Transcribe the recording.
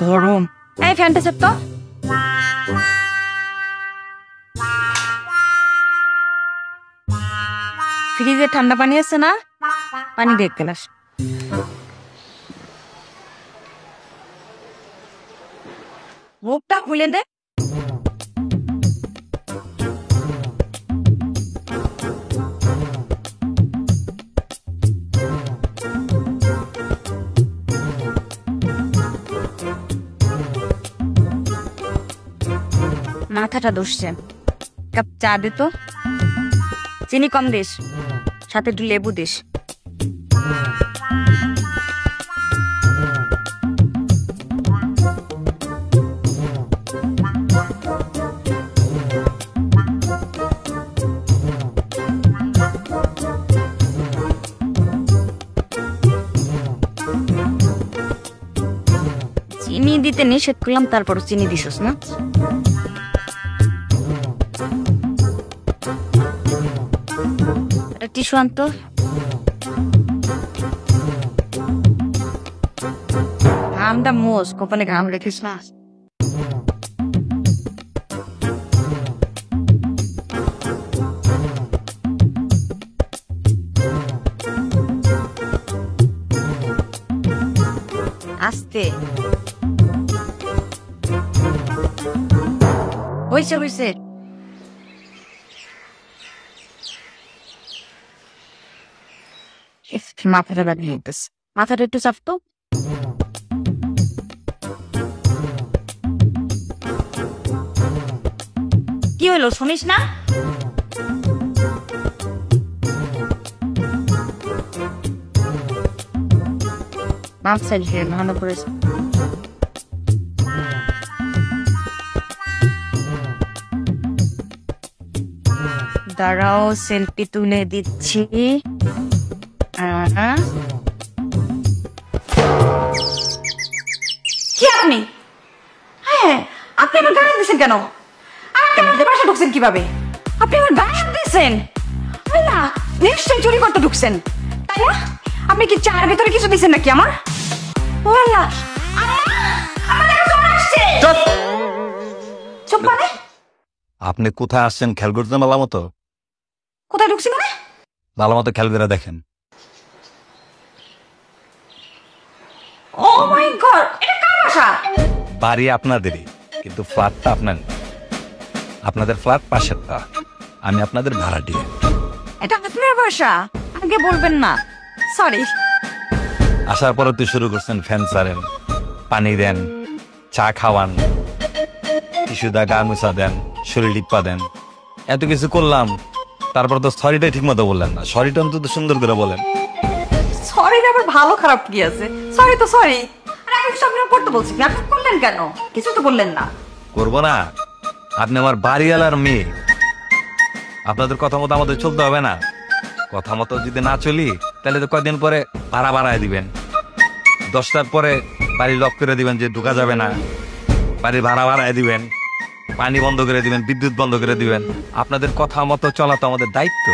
গরম। এই ফ্যানটা চাপ তো। ফ্রিজে ঠান্ডা পানি আছে না, পানি দেখ গ্লাস। মুখটা খুলে দে। মাথাটা ধরছে, কাপ চা দে তো। চিনি কম দিস, সাথে একটু লেবু দিস। চিনি দিতে নিষেধ করলাম, তারপর চিনি দিছিস না। টিস্যু আনতো। ঘামটা মোস, কপালে ঘাম রেখিস না। আস্তে হইছে হইছে। মাথাটা ব্যথা হইতেছে, মাথাটা একটু চাপ তো। কি হলো শুনিস না? মাপ চাইছে, ভালো করেছে। দাঁড়াও, সেলফি তুলে দিচ্ছি। কি আপনি? হ্যাঁ, আপনি আমার গায়ে দিচ্ছেন কেন? আপনি বাসা ঢুকছেন কিভাবে? আপনি আমার গায়ে দিচ্ছেন? না, নিশ্চয়ই চুরি করতে ঢুকছেন, তাই না? আপনি কি চায়ের ভিতরে কিছু দিচ্ছেন নাকি আমার? চুপ মানে? আপনি কোথায় আসছেন খেয়াল করছেন? ভালো মতো কোথায় ঢুকছি মানে? ভালো মতো খেয়াল করে দেখেন। ও মাই গড, এটা কার বাসা? বাড়ি আপনাদেরই, কিন্তু ফ্ল্যাটটা আপনার না। আপনাদের ফ্ল্যাট পাশেরটা, আমি আপনাদের ভাড়াটিয়া। এটা আপনার বাসা? আগে বলবেন না, সরি। আসার পরে তুই শুরু করছেন ফ্যান ছাড়েন, পানি দেন, চা খাওয়ান, টিস্যু দা গা মুছা দেন, শরীর টিপ্পা দেন, এত কিছু করলাম, তারপর তো সরিটাই ঠিক মতো বললেন না। সরিটা অন্তত সুন্দর করে বলেন। সরি আবার ভালো খারাপ কি আছে? সরি তো সরি। আর আমি সব করতে বলছি, আপনি করলেন কেন? কিছু তো বললেন না। করবো না? আপনি আমার বাড়িওয়ালার মেয়ে, আপনাদের কথা মতো আমাদের চলতে হবে না? কথা মতো যদি না চলি, তাহলে তো কয়েকদিন পরে ভাড়া বাড়ায় দিবেন, 10টার পরে বাড়ি লক করে দিবেন যে ঢুকা যাবে না, বাড়ির ভাড়া বাড়ায় দিবেন, পানি বন্ধ করে দিবেন, বিদ্যুৎ বন্ধ করে দিবেন। আপনাদের কথা মতো চলা তো আমাদের দায়িত্ব।